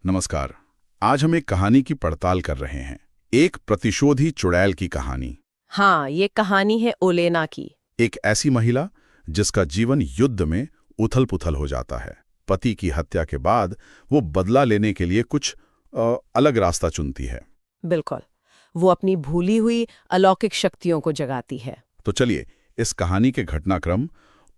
नमस्कार। आज हम एक कहानी की पड़ताल कर रहे हैं, एक प्रतिशोधी चुड़ैल की कहानी। हाँ, ये कहानी है ओलेना की। एक ऐसी महिला जिसका जीवन युद्ध में उथल-पुथल हो जाता है। पति की हत्या के बाद वो बदला लेने के लिए कुछ अलग रास्ता चुनती है। बिल्कुल, वो अपनी भूली हुई अलौकिक शक्तियों को जगाती है। तो चलिए इस कहानी के घटनाक्रम,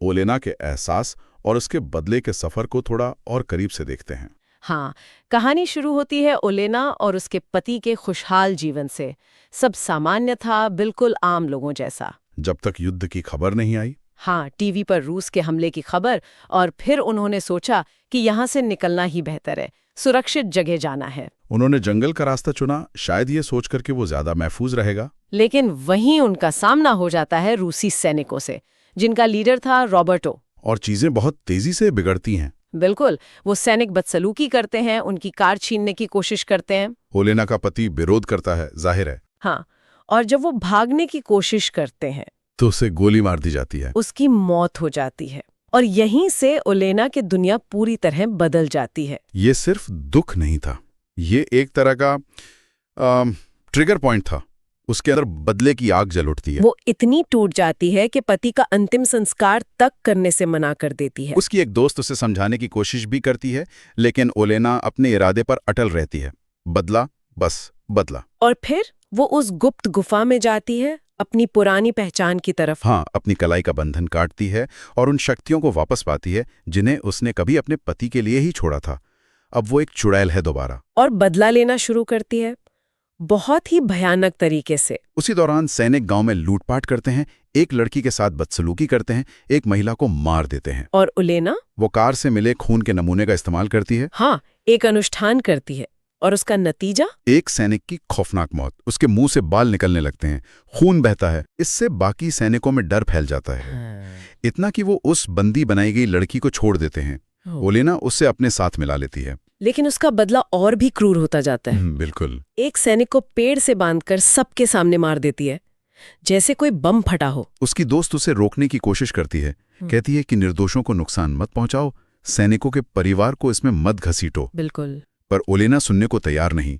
ओलेना के एहसास और उसके बदले के सफर को थोड़ा और करीब से देखते हैं। हाँ, कहानी शुरू होती है ओलेना और उसके पति के खुशहाल जीवन से। सब सामान्य था, बिल्कुल आम लोगों जैसा। जब तक युद्ध की खबर नहीं आई। हाँ, टीवी पर रूस के हमले की खबर, और फिर उन्होंने सोचा कि यहाँ से निकलना ही बेहतर है, सुरक्षित जगह जाना है। उन्होंने जंगल का रास्ता चुना, शायद ये सोचकर कि वो ज्यादा महफूज रहेगा। लेकिन वहीं उनका सामना हो जाता है रूसी सैनिकों से, जिनका लीडर था रॉबर्टो। और चीजें बहुत तेजी से बिगड़ती हैं। बिल्कुल, वो सैनिक बदसलूकी करते हैं, उनकी कार छीनने की कोशिश करते हैं। ओलेना का पति विरोध करता है, जाहिर है। हाँ, और जब वो भागने की कोशिश करते हैं तो उसे गोली मार दी जाती है। उसकी मौत हो जाती है। और यहीं से ओलेना की दुनिया पूरी तरह बदल जाती है। ये सिर्फ दुख नहीं था, ये एक तरह का ट्रिगर पॉइंट था। उसके अंदर बदले की आग जल उठती है। वो इतनी टूट जाती है कि पति का अंतिम संस्कार तक करने से मना कर देती है। उसकी एक दोस्त उसे समझाने की कोशिश भी करती है, लेकिन ओलेना अपने इरादे पर अटल रहती है। बदला, बस बदला। और फिर वो उस गुप्त गुफा में जाती है, अपनी पुरानी पहचान की तरफ। हाँ, अपनी कलाई का बंधन काटती है और उन शक्तियों को वापस पाती है जिन्हें उसने कभी अपने पति के लिए ही छोड़ा था। अब वो एक चुड़ैल है दोबारा। और बदला लेना शुरू करती है, बहुत ही भयानक तरीके से। उसी दौरान सैनिक गांव में लूटपाट करते हैं, एक लड़की के साथ बदसलूकी करते हैं, एक महिला को मार देते हैं। और ओलेना वो कार से मिले खून के नमूने का इस्तेमाल करती है। हाँ, एक अनुष्ठान करती है, और उसका नतीजा एक सैनिक की खौफनाक मौत। उसके मुंह से बाल निकलने लगते हैं, खून बहता है। इससे बाकी सैनिकों में डर फैल जाता है। इतना कि वो उस बंदी बनाई गई लड़की को छोड़ देते हैं। ओलेना उससे अपने साथ मिला लेती है। लेकिन उसका बदला और भी क्रूर होता जाता है। बिल्कुल। एक सैनिक को पेड़ से बांधकर सबके सामने मार देती है, जैसे कोई बम फटा हो। उसकी दोस्त उसे रोकने की कोशिश करती है, कहती है कि निर्दोषों को नुकसान मत पहुंचाओ, सैनिकों के परिवार को इसमें मत घसीटो। बिल्कुल। पर ओलेना सुनने को तैयार नहीं।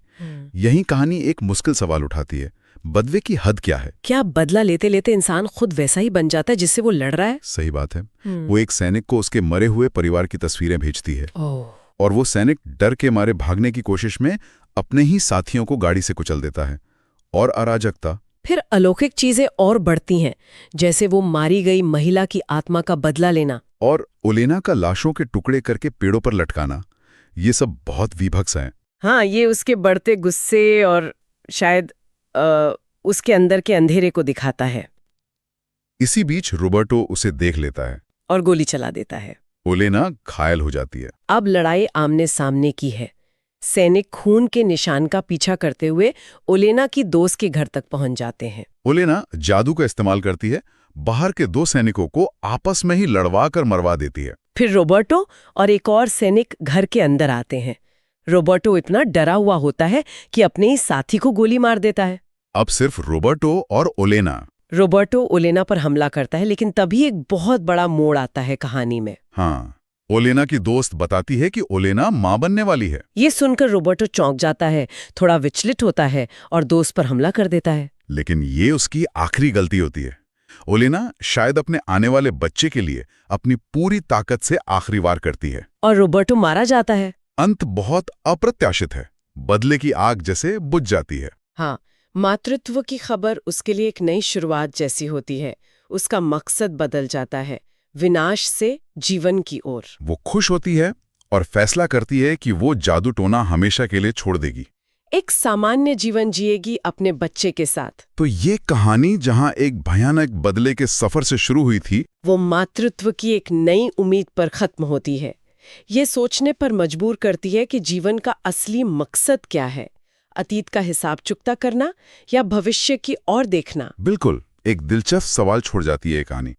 यही कहानी एक मुश्किल सवाल उठाती है, बदले की हद क्या है? क्या बदला लेते लेते इंसान खुद वैसा ही बन जाता है जिससे वो लड़ रहा है? सही बात है। वो एक सैनिक को उसके मरे हुए परिवार की तस्वीरें भेजती है, और वो सैनिक डर के मारे भागने की कोशिश में अपने ही साथियों को गाड़ी से कुचल देता है। और अराजकता। फिर अलौकिक चीजें और बढ़ती हैं, जैसे वो मारी गई महिला की आत्मा का बदला लेना और ओलेना का लाशों के टुकड़े करके पेड़ों पर लटकाना। ये सब बहुत विभत्स हैं। हाँ, ये उसके बढ़ते गुस्से और शायद उसके अंदर के अंधेरे को दिखाता है। इसी बीच रोबर्टो उसे देख लेता है और गोली चला देता है। ओलेना घायल हो जाती है। अब लड़ाई आमने सामने की है। सैनिक खून के निशान का पीछा करते हुए ओलेना की दोस्त के घर तक पहुंच जाते हैं। ओलेना जादू का इस्तेमाल करती है, बाहर के दो सैनिकों को आपस में ही लड़वा कर मरवा देती है। फिर रोबर्टो और एक और सैनिक घर के अंदर आते हैं। रोबर्टो इतना डरा हुआ होता है कि अपने ही साथी को गोली मार देता है। अब सिर्फ रोबर्टो और ओलेना। रोबर्टो ओलेना पर हमला करता है, लेकिन तभी एक बहुत बड़ा मोड़ आता है कहानी में। हाँ, ओलेना की दोस्त बताती है कि ओलेना मां बनने वाली है। ये सुनकर रोबर्टो चौंक जाता है, थोड़ा विचलित होता है और दोस्त पर हमला कर देता है। लेकिन ये उसकी आखिरी गलती होती है। ओलेना शायद अपने आने वाले बच्चे के लिए अपनी पूरी ताकत से आखिरी वार करती है। और रोबर्टो मारा जाता है। अंत बहुत अप्रत्याशित है, बदले की आग जैसे बुझ जाती है। हाँ, मातृत्व की खबर उसके लिए एक नई शुरुआत जैसी होती है। उसका मकसद बदल जाता है, विनाश से जीवन की ओर। वो खुश होती है और फैसला करती है कि वो जादू टोना हमेशा के लिए छोड़ देगी। एक सामान्य जीवन जिएगी अपने बच्चे के साथ। तो ये कहानी जहां एक भयानक बदले के सफर से शुरू हुई थी, वो मातृत्व की एक नई उम्मीद पर खत्म होती है। ये सोचने पर मजबूर करती है कि जीवन का असली मकसद क्या है, अतीत का हिसाब चुकता करना या भविष्य की ओर देखना। बिल्कुल एक दिलचस्प सवाल छोड़ जाती है ये कहानी।